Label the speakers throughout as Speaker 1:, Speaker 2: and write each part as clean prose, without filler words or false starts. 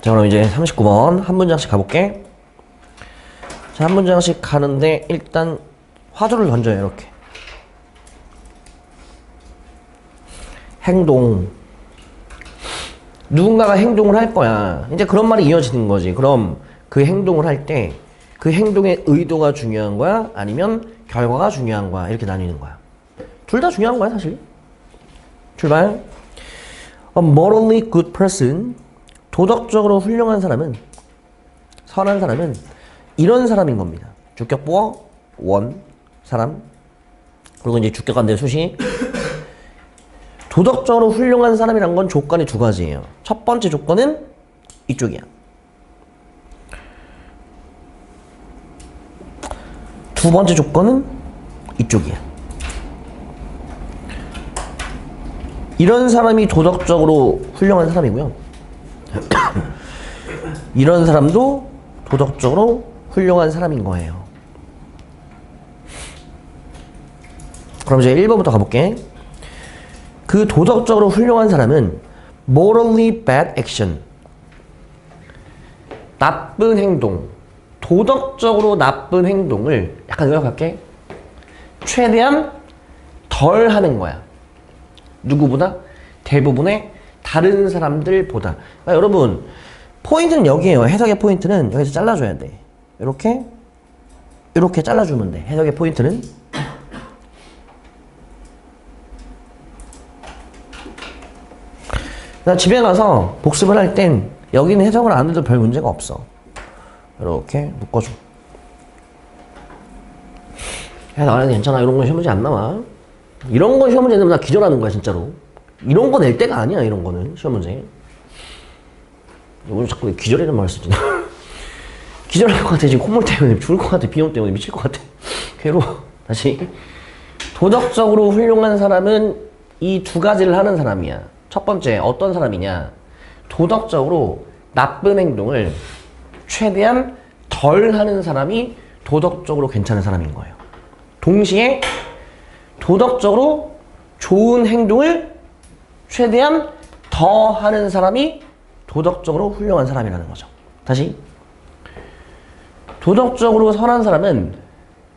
Speaker 1: 자, 그럼 이제 39번 한 문장씩 가볼게. 자, 한 문장씩 가는데 일단 화두를 던져요. 이렇게 행동, 누군가가 행동을 할 거야. 이제 그런 말이 이어지는 거지. 그럼 그 행동을 할 때 그 행동의 의도가 중요한 거야? 아니면 결과가 중요한 거야? 이렇게 나뉘는 거야. 둘 다 중요한 거야, 사실. 출발. A morally good person, 도덕적으로 훌륭한 사람은, 선한 사람은 이런 사람인 겁니다. 주격보어 원, 사람. 그리고 이제 주격한대 수시. 도덕적으로 훌륭한 사람이란 건 조건이 두 가지예요. 첫 번째 조건은 이쪽이야. 두 번째 조건은 이쪽이야. 이런 사람이 도덕적으로 훌륭한 사람이고요. 이런 사람도 도덕적으로 훌륭한 사람인 거예요. 그럼 이제 1번부터 가볼게. 그 도덕적으로 훌륭한 사람은 morally bad action, 나쁜 행동, 도덕적으로 나쁜 행동을 약간 요약할게. 최대한 덜 하는 거야. 누구보다? 대부분의 다른 사람들보다. 그러니까 여러분, 포인트는 여기에요. 해석의 포인트는 여기서 잘라줘야 돼. 이렇게 잘라주면 돼. 해석의 포인트는. 나 집에 가서 복습을 할 땐 여기는 해석을 안 해도 별 문제가 없어. 이렇게 묶어줘. 해석 안 해도 괜찮아. 이런 건 시험 문제 안 나와. 이런 건 시험 문제 내면 나 기절하는 거야, 진짜로. 이런 거 낼 때가 아니야, 이런 거는. 시험 문제. 오늘 자꾸 기절이라는 말 쓰지. 기절할 것 같아. 지금 콧물 때문에 죽을 것 같아. 비염 때문에 미칠 것 같아. 괴로워. 다시. 도덕적으로 훌륭한 사람은 이 두 가지를 하는 사람이야. 첫 번째, 어떤 사람이냐. 도덕적으로 나쁜 행동을 최대한 덜 하는 사람이 도덕적으로 괜찮은 사람인 거예요. 동시에 도덕적으로 좋은 행동을 최대한 더 하는 사람이 도덕적으로 훌륭한 사람이라는 거죠. 다시. 도덕적으로 선한 사람은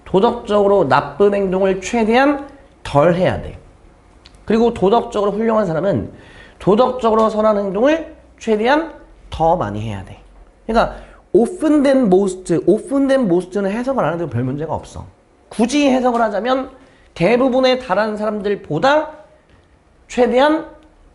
Speaker 1: 도덕적으로 나쁜 행동을 최대한 덜 해야 돼. 그리고 도덕적으로 훌륭한 사람은 도덕적으로 선한 행동을 최대한 더 많이 해야 돼. 그러니까 often than most는 해석을 안 해도 별 문제가 없어. 굳이 해석을 하자면 대부분의 다른 사람들보다 최대한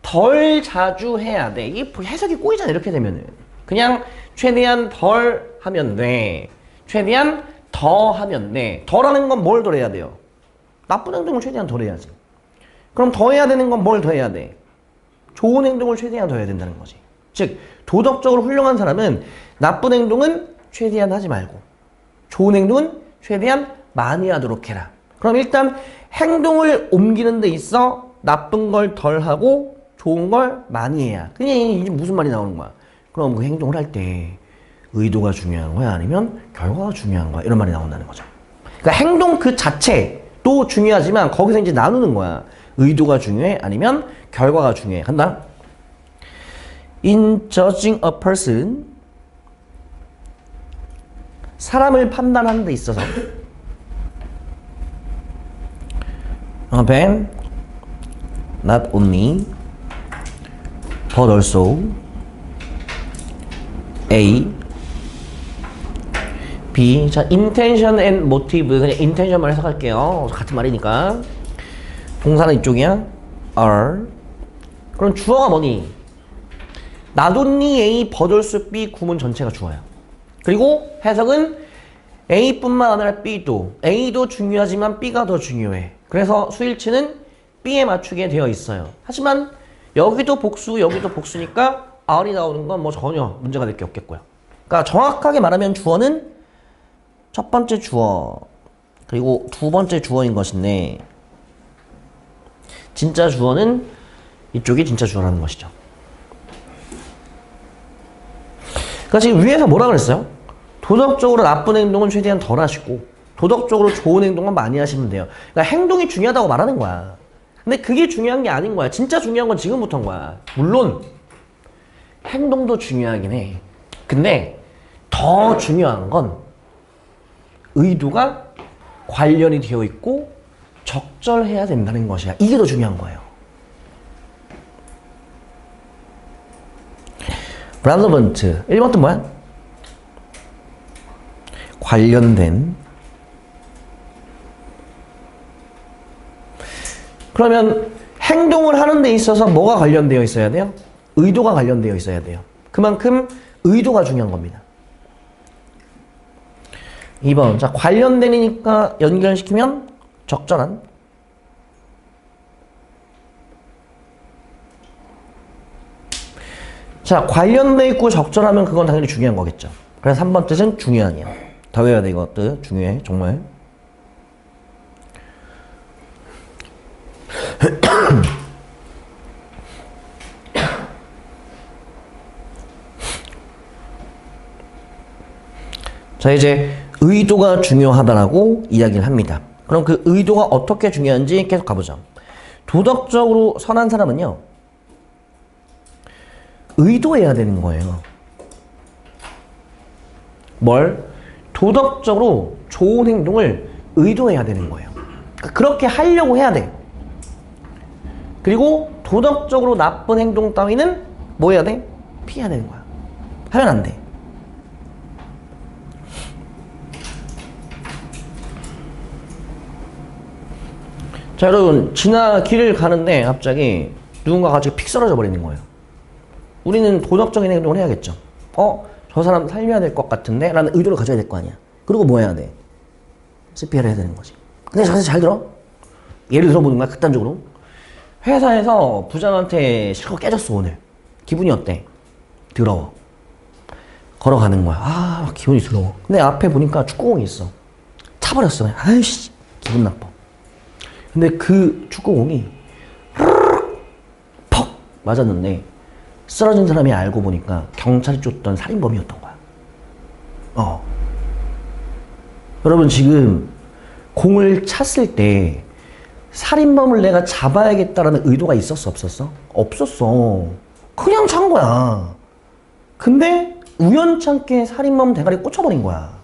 Speaker 1: 덜 자주 해야 돼. 이게 해석이 꼬이잖아, 이렇게 되면은. 그냥 최대한 덜 하면 돼. 최대한 더 하면 돼. 덜 하는 건 뭘 덜 해야 돼요? 나쁜 행동을 최대한 덜 해야지. 그럼 더 해야 되는 건 뭘 더 해야 돼? 좋은 행동을 최대한 더 해야 된다는 거지. 즉, 도덕적으로 훌륭한 사람은 나쁜 행동은 최대한 하지 말고 좋은 행동은 최대한 많이 하도록 해라. 그럼 일단 행동을 옮기는 데 있어 나쁜 걸 덜 하고 좋은 걸 많이 해야. 그냥 이제 무슨 말이 나오는 거야? 그럼 그 행동을 할 때 의도가 중요한 거야? 아니면 결과가 중요한 거야? 이런 말이 나온다는 거죠. 그러니까 행동 그 자체도 중요하지만 거기서 이제 나누는 거야. 의도가 중요해? 아니면 결과가 중요해? 간다. In judging a person, 사람을 판단하는 데 있어서 then not only but also A, B. 자, intention and motive. 그냥 intention만 해석할게요. 같은 말이니까. 동사는 이쪽이야. are. 그럼 주어가 뭐니? not only A but also B 구문 전체가 주어야. 그리고 해석은 A뿐만 아니라 B도. A도 중요하지만 B가 더 중요해. 그래서 수일치는 B에 맞추게 되어 있어요. 하지만 여기도 복수, 여기도 복수니까 R이 나오는 건 뭐 전혀 문제가 될 게 없겠고요. 그러니까 정확하게 말하면 주어는 첫 번째 주어 그리고 두 번째 주어인 것인데 진짜 주어는 이쪽이 진짜 주어라는 것이죠. 그러니까 지금 위에서 뭐라 그랬어요? 도덕적으로 나쁜 행동은 최대한 덜 하시고 도덕적으로 좋은 행동은 많이 하시면 돼요. 그러니까 행동이 중요하다고 말하는 거야. 근데 그게 중요한 게 아닌 거야. 진짜 중요한 건 지금부터인 거야. 물론 행동도 중요하긴 해. 근데 더 중요한 건 의도가 관련이 되어 있고 적절해야 된다는 것이야. 이게 더 중요한 거예요. relevant. 1번 뜻 뭐야? 관련된. 그러면 행동을 하는 데 있어서 뭐가 관련되어 있어야 돼요? 의도가 관련되어 있어야 돼요. 그만큼 의도가 중요한 겁니다. 2번. 자, 관련되니까 연결시키면 적절한. 자, 관련돼 있고 적절하면 그건 당연히 중요한 거겠죠. 그래서 3번 뜻은 중요한이야. 더 외워야 돼, 이것도. 중요해, 정말. 자, 이제 의도가 중요하다라고 이야기를 합니다. 그럼 그 의도가 어떻게 중요한지 계속 가보죠. 도덕적으로 선한 사람은요, 의도해야 되는 거예요. 뭘? 도덕적으로 좋은 행동을 의도해야 되는 거예요. 그렇게 하려고 해야 돼. 그리고 도덕적으로 나쁜 행동 따위는 뭐 해야 돼? 피해야 되는 거야. 하면 안 돼. 자, 여러분, 길을 가는데 갑자기 누군가가 갑자기 픽 쓰러져 버리는 거예요. 우리는 도덕적인 행동을 해야겠죠. 저 사람 살려야 될 것 같은데? 라는 의도를 가져야 될 거 아니야. 그리고 뭐 해야 돼? CPR 해야 되는 거지. 근데 자세히 잘 들어. 예를 들어보는 거야, 극단적으로. 회사에서 부장한테 실컷 깨졌어, 오늘. 기분이 어때? 더러워. 걸어가는 거야. 기분이 더러워. 근데 앞에 보니까 축구공이 있어. 차버렸어. 아이씨, 기분 나빠. 근데 그 축구공이 퍽 맞았는데 쓰러진 사람이 알고 보니까 경찰이 쫓던 살인범이었던 거야. 여러분, 지금 공을 찼을 때 살인범을 내가 잡아야겠다라는 의도가 있었어, 없었어? 없었어. 그냥 찬 거야. 근데 우연찮게 살인범 대가리 꽂혀버린 거야.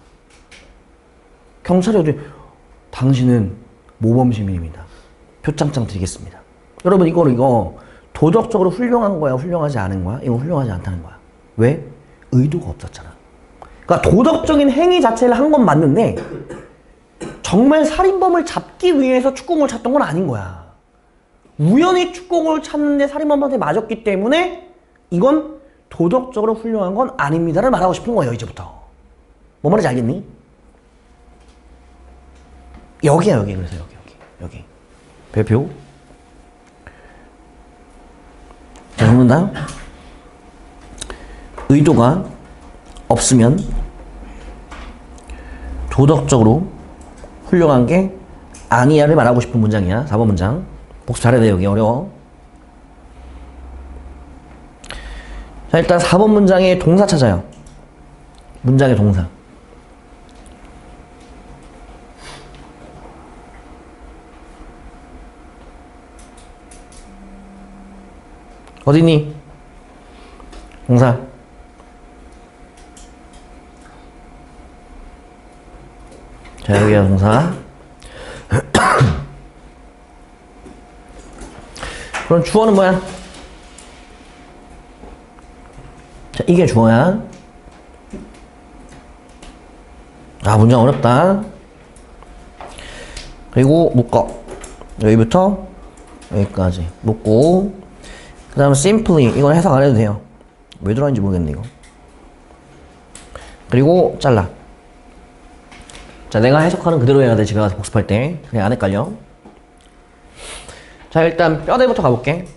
Speaker 1: 경찰이 어디, 당신은 모범 시민입니다. 표창장 드리겠습니다. 여러분, 이거 도덕적으로 훌륭한 거야, 훌륭하지 않은 거야? 이건 훌륭하지 않다는 거야. 왜? 의도가 없었잖아. 그러니까 도덕적인 행위 자체를 한 건 맞는데 정말 살인범을 잡기 위해서 축구공을 찼던 건 아닌 거야. 우연히 축구공을 찼는데 살인범한테 맞았기 때문에 이건 도덕적으로 훌륭한 건 아닙니다를 말하고 싶은 거예요, 이제부터. 뭐 말인지 알겠니? 여기야, 여기. 그래서 여기. 별표. 자, 그러면 의도가 없으면 도덕적으로 훌륭한 게 아니야를 말하고 싶은 문장이야. 4번 문장. 복습 잘해야 돼, 여기. 어려워. 자, 일단 4번 문장의 동사 찾아요. 문장의 동사. 어디니? 동사. 자, 여기야, 동사. 그럼 주어는 뭐야? 자, 이게 주어야. 문장 어렵다. 그리고 묶어. 여기부터 여기까지 묶고, 그 다음 simply. 이건 해석 안 해도 돼요. 왜 들어왔는지 모르겠네, 이거. 그리고 잘라. 자, 내가 해석하는 그대로 해야 돼, 집에 가서 복습할 때. 그냥 안 헷갈려. 자, 일단 뼈대부터 가볼게.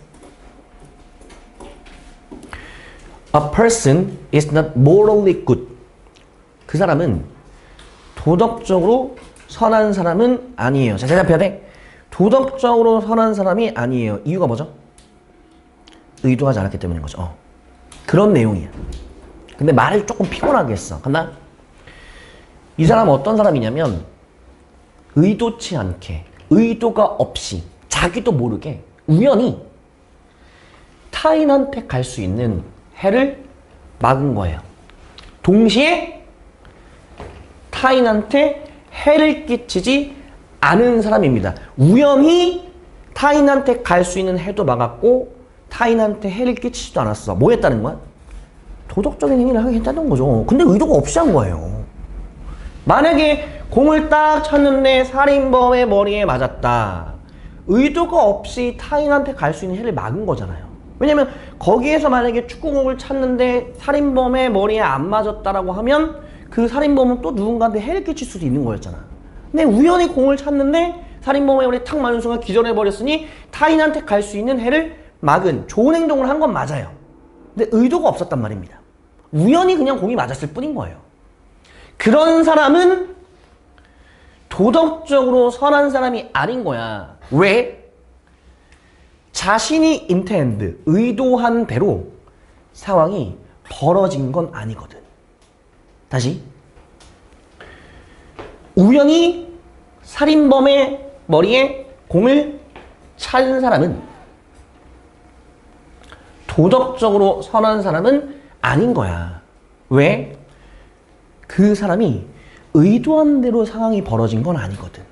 Speaker 1: A person is not morally good. 그 사람은 도덕적으로 선한 사람은 아니에요. 자, 잘 잡혀야 돼. 도덕적으로 선한 사람이 아니에요. 이유가 뭐죠? 의도하지 않았기 때문인 거죠. 그런 내용이야. 근데 말을 조금 피곤하게 했어. 간다? 이 사람은 어떤 사람이냐면 의도치 않게, 의도가 없이, 자기도 모르게 우연히 타인한테 갈 수 있는 해를 막은 거예요. 동시에 타인한테 해를 끼치지 않은 사람입니다. 우연히 타인한테 갈 수 있는 해도 막았고 타인한테 해를 끼치지도 않았어. 뭐 했다는 거야? 도덕적인 행위를 하게 했다는 거죠. 근데 의도가 없이 한 거예요. 만약에 공을 딱 쳤는데 살인범의 머리에 맞았다. 의도가 없이 타인한테 갈 수 있는 해를 막은 거잖아요. 왜냐면 거기에서 만약에 축구공을 찼는데 살인범의 머리에 안 맞았다라고 하면 그 살인범은 또 누군가한테 해를 끼칠 수도 있는 거였잖아. 근데 우연히 공을 찼는데 살인범의 머리에 탁 맞은 순간 기절해버렸으니 타인한테 갈 수 있는 해를 막은 좋은 행동을 한 건 맞아요. 근데 의도가 없었단 말입니다. 우연히 그냥 공이 맞았을 뿐인 거예요. 그런 사람은 도덕적으로 선한 사람이 아닌 거야. 왜? 자신이 intend, 의도한 대로 상황이 벌어진 건 아니거든. 다시. 우연히 살인범의 머리에 공을 찬 사람은 도덕적으로 선한 사람은 아닌 거야. 왜? 그 사람이 의도한 대로 상황이 벌어진 건 아니거든.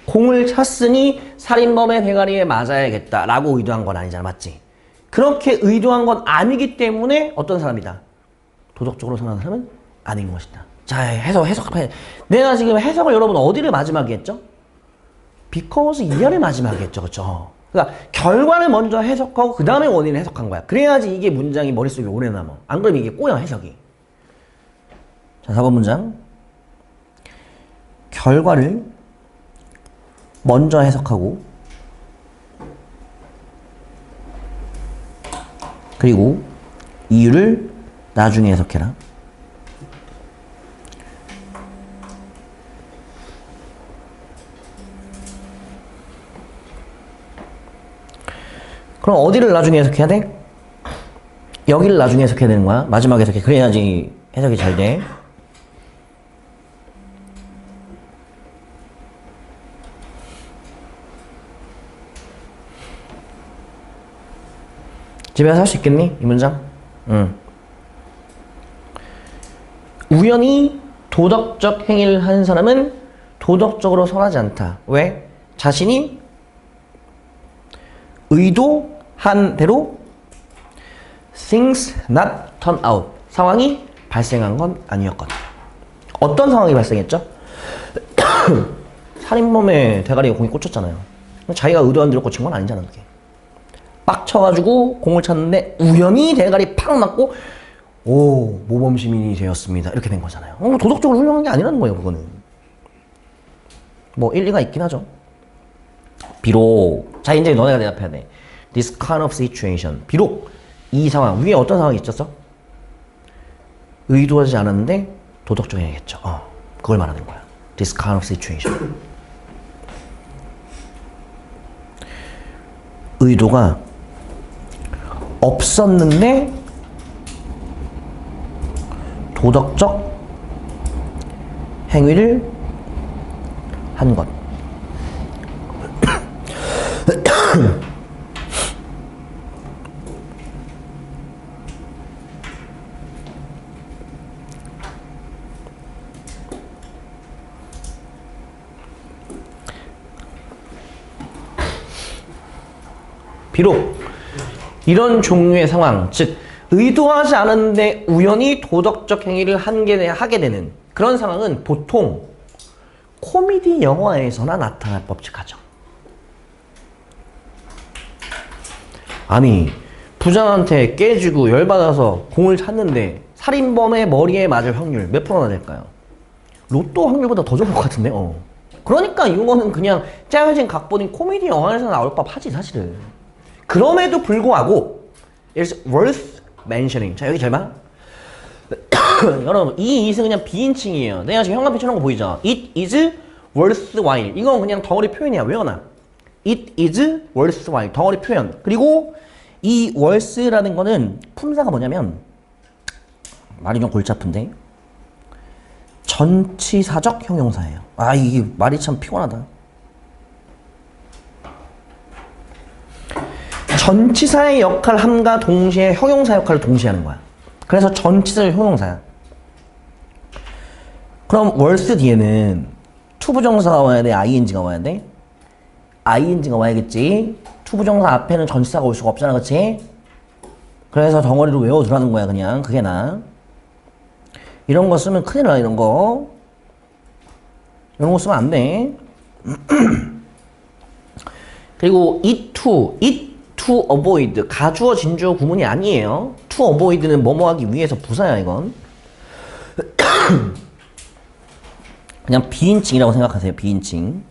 Speaker 1: 공을 찼으니 살인범의 대가리에 맞아야겠다라고 의도한 건 아니잖아. 맞지? 그렇게 의도한 건 아니기 때문에 어떤 사람이다? 도덕적으로 선한 사람은 아닌 것이다. 자, 해석. 내가 지금 해석을 여러분 어디를 마지막에 했죠? because 이하를 마지막에 했죠. 그렇죠? 그러니까 결과를 먼저 해석하고 그 다음에 원인을 해석한 거야. 그래야지 이게 문장이 머릿속에 오래 남아. 안 그러면 이게 꼬여, 해석이. 자, 4번 문장. 결과를 먼저 해석하고 그리고 이유를 나중에 해석해라. 그럼 어디를 나중에 해석해야 돼? 여기를 나중에 해석해야 되는 거야. 마지막에 해석해. 그래야지 해석이 잘 돼. 집에서 할 수 있겠니? 이 문장? 응. 우연히 도덕적 행위를 하는 사람은 도덕적으로 선하지 않다. 왜? 자신이 의도한 대로 things not turn out. 상황이 발생한 건 아니었거든. 어떤 상황이 발생했죠? 살인범의 대가리에 공이 꽂혔잖아요. 자기가 의도한 대로 꽂힌 건 아니잖아, 그게. 빡쳐가지고 공을 찼는데 우연히 대가리 팍 맞고 오, 모범시민이 되었습니다. 이렇게 된 거잖아요. 도덕적으로 훌륭한 게 아니라는 거예요, 그거는. 뭐 일리가 있긴 하죠. 비록 자, 이제 너네가 대답해야 돼. This kind of situation. 비록 이 상황, 위에 어떤 상황이 있었어? 의도하지 않았는데 도덕적인 행위겠죠. 그걸 말하는 거야. This kind of situation. 의도가 없었는데 도덕적 행위를 한 것. 비록 이런 종류의 상황, 즉 의도하지 않았는데 우연히 도덕적 행위를 하게 되는 그런 상황은 보통 코미디 영화에서나 나타날 법칙하죠. 아니, 부장한테 깨지고 열받아서 공을 찼는데 살인범의 머리에 맞을 확률 몇 프로나 될까요? 로또 확률보다 더 좋은 것 같은데? 그러니까 이거는 그냥 짜여진 각본인 코미디 영화에서 나올 법하지, 사실은. 그럼에도 불구하고 it's worth mentioning. 자, 여기 잘 봐. 여러분, 이 it은 그냥 비인칭이에요. 내가 지금 형광펜 쳐놓은 거 보이죠? It is worthwhile. 이건 그냥 덩어리 표현이야. 외워놔. It is worthwhile. 덩어리 표현. 그리고 이 worth라는 거는 품사가 뭐냐면, 말이 좀 골치 아픈데, 전치사적 형용사예요. 아, 이게 말이 참 피곤하다. 전치사의 역할함과 동시에 형용사 역할을 동시에 하는 거야. 그래서 전치사적 형용사야. 그럼 worse 뒤에는 투부정사가 와야 돼? ing가 와야 돼? ing가 와야겠지? 투부정사 앞에는 전치사가 올 수가 없잖아, 그치? 그래서 덩어리로 외워두라는 거야, 그냥. 그게 나. 이런 거 쓰면 큰일 나, 이런 거. 이런 거 쓰면 안 돼. 그리고 it to avoid. 가주어, 진주어 구문이 아니에요. to avoid는 뭐뭐 하기 위해서 부사야, 이건. 그냥 비인칭이라고 생각하세요, 비인칭.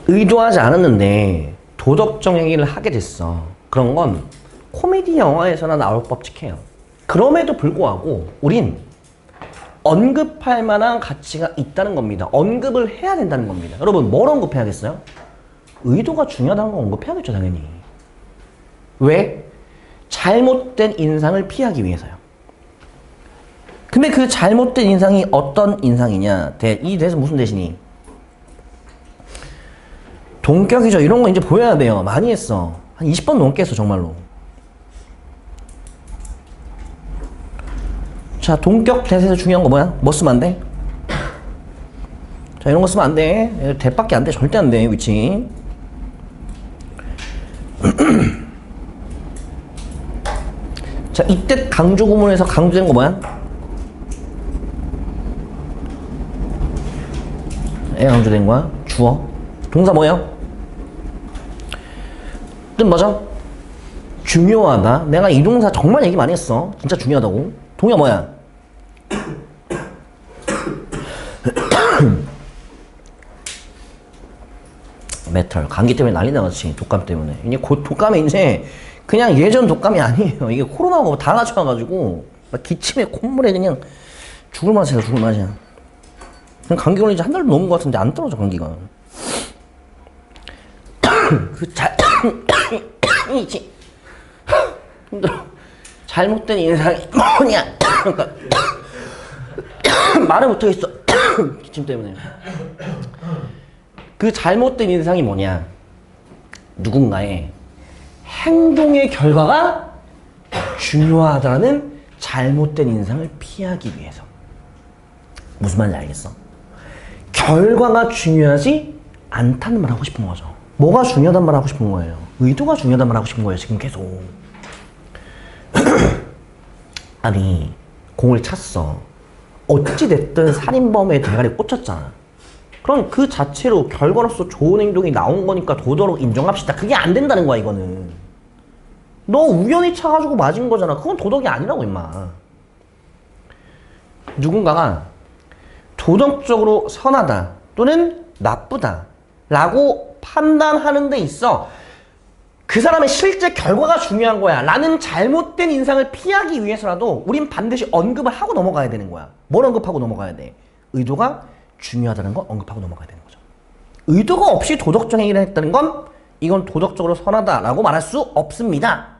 Speaker 1: 의도하지 않았는데 도덕적 얘기를 하게 됐어. 그런 건 코미디 영화에서나 나올 법칙해요. 그럼에도 불구하고 우린 언급할 만한 가치가 있다는 겁니다. 언급을 해야 된다는 겁니다. 여러분, 뭘 언급해야겠어요? 의도가 중요하다는 거 언급해야겠죠, 당연히. 왜? 잘못된 인상을 피하기 위해서요. 근데 그 잘못된 인상이 어떤 인상이냐? 이 대해서 무슨 대신이? 동격이죠. 이런 거 이제 보여야 돼요. 많이 했어. 한 20번 넘게 했어, 정말로. 자, 동격 대세에서 중요한 거 뭐야? 뭐 쓰면 안 돼? 자, 이런 거 쓰면 안 돼. 대밖에 안 돼. 절대 안 돼, 위치. 자, 이때 강조 구문에서 강조된 거 뭐야? 애 강조된 거야? 주어. 동사 뭐예요? 뜻 뭐죠? 중요하다. 내가 이 동사 정말 얘기 많이 했어. 진짜 중요하다고. 동의어 뭐야? 메탈. 감기 때문에 난리 나갔지. 독감 때문에. 이제 곧 독감이 이제 그냥 예전 독감이 아니에요. 이게 코로나가 다 맞춰가지고 기침에 콧물에 그냥 죽을 맛이야, 죽을 맛이야. 그냥 감기 걸린 지 한 달도 넘은 것 같은데 안 떨어져, 감기가. 이지 힘들어. 잘못된 인상이 뭐냐? 그러니까 말을 못하겠어. 기침 때문에. 그 잘못된 인상이 뭐냐? 누군가의 행동의 결과가 중요하다는 잘못된 인상을 피하기 위해서. 무슨 말인지 알겠어? 결과가 중요하지 않다는 말 하고 싶은 거죠. 뭐가 중요하단 말 하고 싶은 거예요? 의도가 중요하단 말 하고 싶은 거예요, 지금 계속. 아니, 공을 찼어. 어찌됐든 살인범의 대가리에 꽂혔잖아. 그럼 그 자체로 결과로서 좋은 행동이 나온 거니까 도덕으로 인정합시다. 그게 안 된다는 거야, 이거는. 너 우연히 차가지고 맞은 거잖아. 그건 도덕이 아니라고, 임마. 누군가가 도덕적으로 선하다 또는 나쁘다 라고 판단하는 데 있어 그 사람의 실제 결과가 중요한 거야 라는 잘못된 인상을 피하기 위해서라도 우린 반드시 언급을 하고 넘어가야 되는 거야. 뭘 언급하고 넘어가야 돼? 의도가 중요하다는 걸 언급하고 넘어가야 되는 거죠. 의도가 없이 도덕적 행위를 했다는 건 이건 도덕적으로 선하다라고 말할 수 없습니다.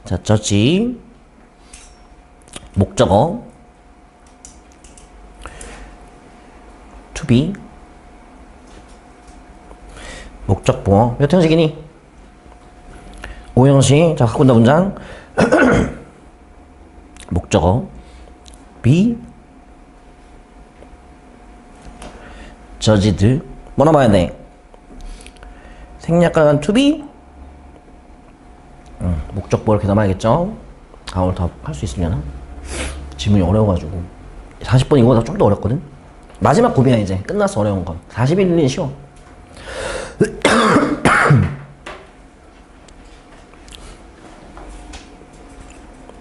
Speaker 1: 자, 저지 목적어 to be 목적보어 몇 형식이니? 5형식. 자, 바꾼다 문장. 목적어 be judged 뭐 남아야 돼? 생략가는 to be 목적보어 이렇게 남아야겠죠? 아, 오늘 더 할 수 있으려나? 지문이 어려워가지고 40번 이거보다 좀 더 어렵거든? 마지막 고비야. 이제 끝났어. 어려운 건 41일은 쉬워.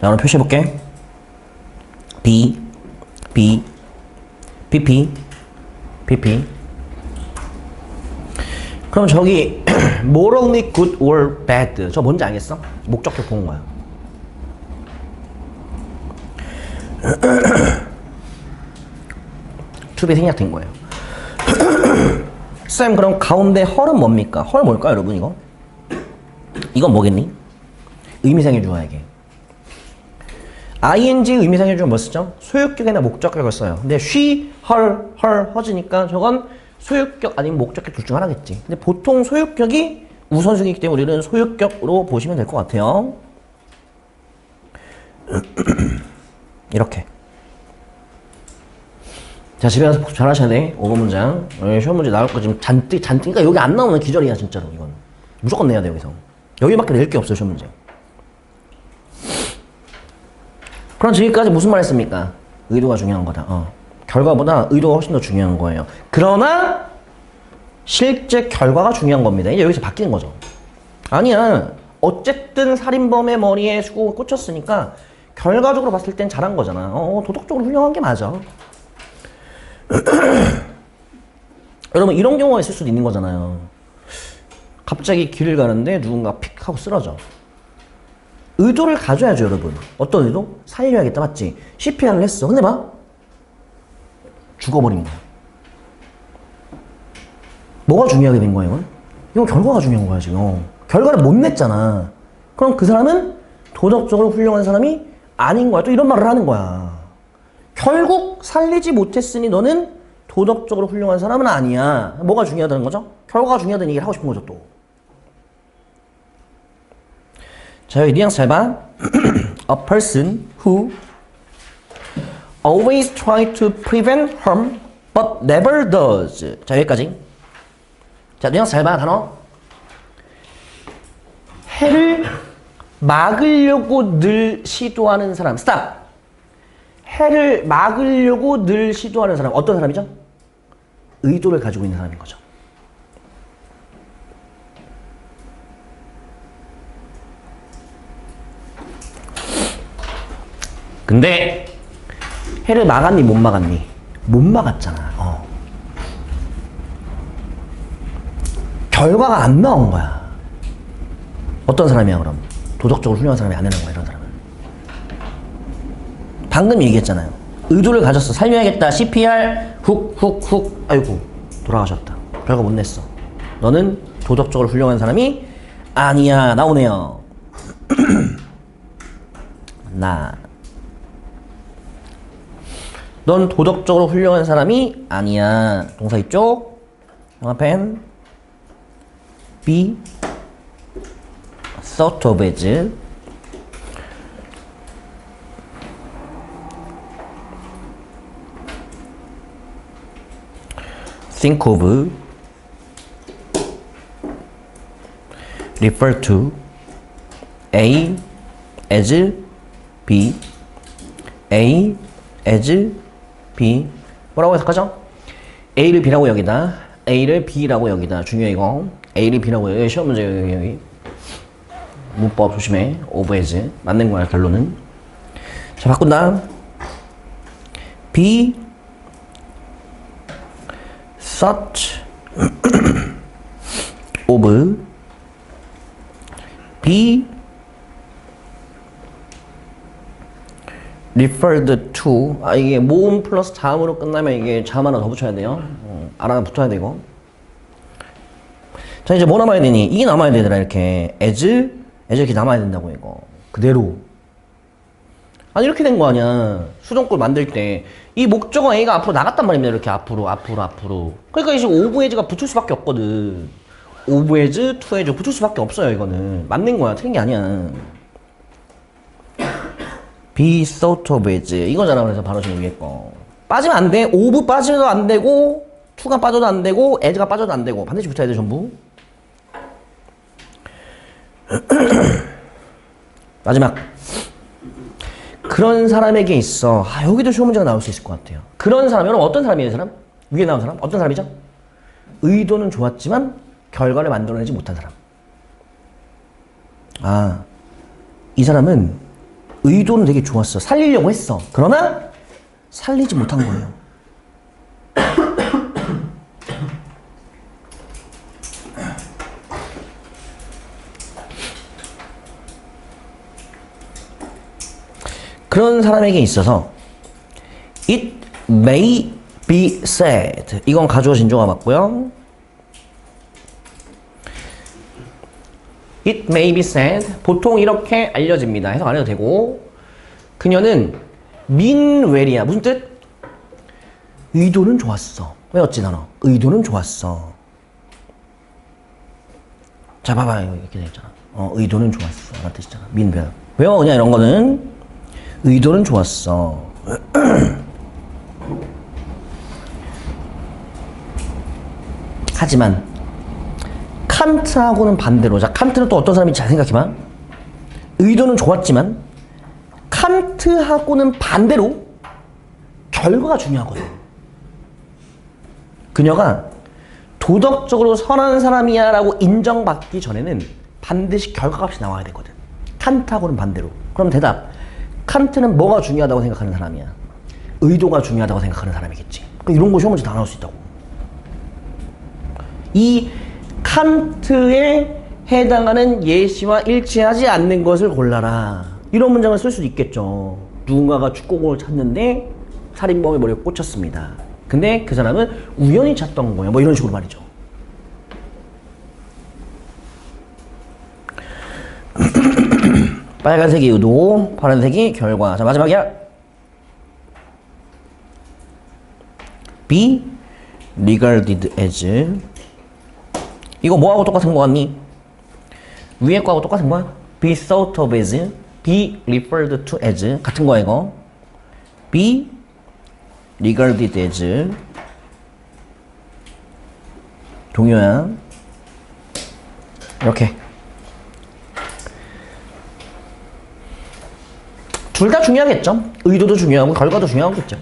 Speaker 1: 자, 오늘 표시해볼게. B, B, PP, PP. 그럼 저기 morally good or bad 저 뭔지 알겠어? 목적격 보는 거야. to be 생략된 거예요. 쌤, 그럼 가운데 헐은 뭡니까? 헐 뭘까, 여러분? 이건 뭐겠니? 의미상의 주어에게 ing 의미상 해주면 뭐 쓰죠? 소유격이나 목적격을 써요. 근데 she, her, her지니까 저건 소유격 아니면 목적격 둘 중 하나겠지. 근데 보통 소유격이 우선순위이기 때문에 우리는 소유격으로 보시면 될 것 같아요. 이렇게. 자, 집에 가서 잘하셔야 돼. 5번 문장. 시험 문제 나올 거 지금 잔뜩, 그러니까 여기 안 나오면 기절이야, 진짜로, 이건. 무조건 내야 돼, 여기서. 여기밖에 낼 게 없어요, 시험 문제. 그럼 지금까지 무슨 말 했습니까? 의도가 중요한 거다. 결과보다 의도가 훨씬 더 중요한 거예요. 그러나, 실제 결과가 중요한 겁니다. 이제 여기서 바뀌는 거죠. 아니야. 어쨌든 살인범의 머리에 수고가 꽂혔으니까, 결과적으로 봤을 땐 잘한 거잖아. 도덕적으로 훌륭한 게 맞아. 여러분 이런 경우가 있을 수도 있는 거잖아요. 갑자기 길을 가는데 누군가 픽 하고 쓰러져. 의도를 가져야죠, 여러분. 어떤 의도? 살려야겠다, 맞지? CPR을 했어. 근데 봐, 죽어버린 거야. 뭐가 중요하게 된 거야, 이건? 이건 결과가 중요한 거야, 지금. 결과를 못 냈잖아. 그럼 그 사람은 도덕적으로 훌륭한 사람이 아닌 거야. 또 이런 말을 하는 거야. 결국 살리지 못했으니 너는 도덕적으로 훌륭한 사람은 아니야. 뭐가 중요하다는 거죠? 결과가 중요하다는 얘기를 하고 싶은 거죠, 또. 자, 여기 뉘앙스 잘 봐. A person who always try to prevent harm but never does. 자, 여기까지. 자, 뉘앙스 잘 봐, 단어. 해를 막으려고 늘 시도하는 사람. 스탑. 해를 막으려고 늘 시도하는 사람. 어떤 사람이죠? 의도를 가지고 있는 사람인 거죠. 근데 해를 막았니 못 막았니? 못 막았잖아. 결과가 안 나온 거야. 어떤 사람이야 그럼? 도덕적으로 훌륭한 사람이 안 되는 거야, 이런 사람은. 방금 얘기했잖아요. 의도를 가졌어. 살려야겠다. CPR 훅 아이고 돌아가셨다. 결과 못 냈어. 너는 도덕적으로 훌륭한 사람이 아니야. 나오네요. 넌 도덕적으로 훌륭한 사람이 아니야. 동사 있죠? 앞엔 be thought of as think of, refer to, A as B, A as B. 뭐라고 해석하죠? A를 B라고 여기다, A를 B라고 여기다. 중요해 이거. A를 B라고 여기. 시험 문제 여기. 문법 조심해. of as. 맞는 거야 결론은. 자, 바꾼다. B thought of be referred to. 이게 모음 플러스 자음으로 끝나면 이게 자음 하나 더 붙여야 돼요. 하나 붙어야 되고. 자, 이제 뭐 남아야 되니? 이게 남아야 되더라. 이렇게 as 이렇게 남아야 된다고. 이거 그대로. 아니 이렇게 된 거 아니야. 수동꼴 만들 때 이 목적어 A가 앞으로 나갔단 말입니다. 이렇게 앞으로. 그러니까 이제 of as가 붙을 수밖에 없거든. of as, to as 붙을 수밖에 없어요. 이거는 맞는 거야. 틀린 게 아니야. be thought of as 이거잖아. 그래서 바로 지금 위에 거 빠지면 안 돼. of 빠져도 안 되고, to가 빠져도 안 되고, as가 빠져도 안 되고, 반드시 붙어야 돼 전부. 마지막. 그런 사람에게 있어. 여기도 시험 문제가 나올 수 있을 것 같아요. 그런 사람, 여러분 어떤 사람이에요? 이 사람? 위에 나온 사람? 어떤 사람이죠? 의도는 좋았지만 결과를 만들어내지 못한 사람. 이 사람은 의도는 되게 좋았어. 살리려고 했어. 그러나 살리지 못한 거예요. 그런 사람에게 있어서 it may be said. 이건 가주어 진조가 맞고요. it may be said. 보통 이렇게 알려집니다. 해석 안 해도 되고. 그녀는 mean well이야. 무슨 뜻? 의도는 좋았어. 외웠지 나너? 의도는 좋았어. 자 봐봐 이렇게 되잖아. 의도는 좋았어. 라는 뜻이잖아. mean well. 외워 그냥 이런 거는 의도는 좋았어. 하지만 칸트하고는 반대로. 자 칸트는 또 어떤 사람인지 잘 생각해봐. 의도는 좋았지만 칸트하고는 반대로 결과가 중요하거든. 그녀가 도덕적으로 선한 사람이야 라고 인정받기 전에는 반드시 결과값이 나와야 되거든. 칸트하고는 반대로. 그럼 대답. 칸트는 뭐가 중요하다고 생각하는 사람이야? 의도가 중요하다고 생각하는 사람이겠지. 그러니까 이런 거 시험 문제 다 나올 수 있다고. 이 칸트에 해당하는 예시와 일치하지 않는 것을 골라라. 이런 문장을 쓸 수도 있겠죠. 누군가가 축구공을 찾는데 살인범의 머리에 꽂혔습니다. 근데 그 사람은 우연히 찾던 거예요. 뭐 이런 식으로 말이죠. 빨간색이 의도, 파란색이 결과. 자 마지막이야. be regarded as. 이거 뭐하고 똑같은 거 같니? 위에 거하고 똑같은 거야? be thought of as, be referred to as 같은 거야 이거. be regarded as 동요야. 이렇게 둘 다 중요하겠죠. 의도도 중요하고 결과도 중요하겠죠.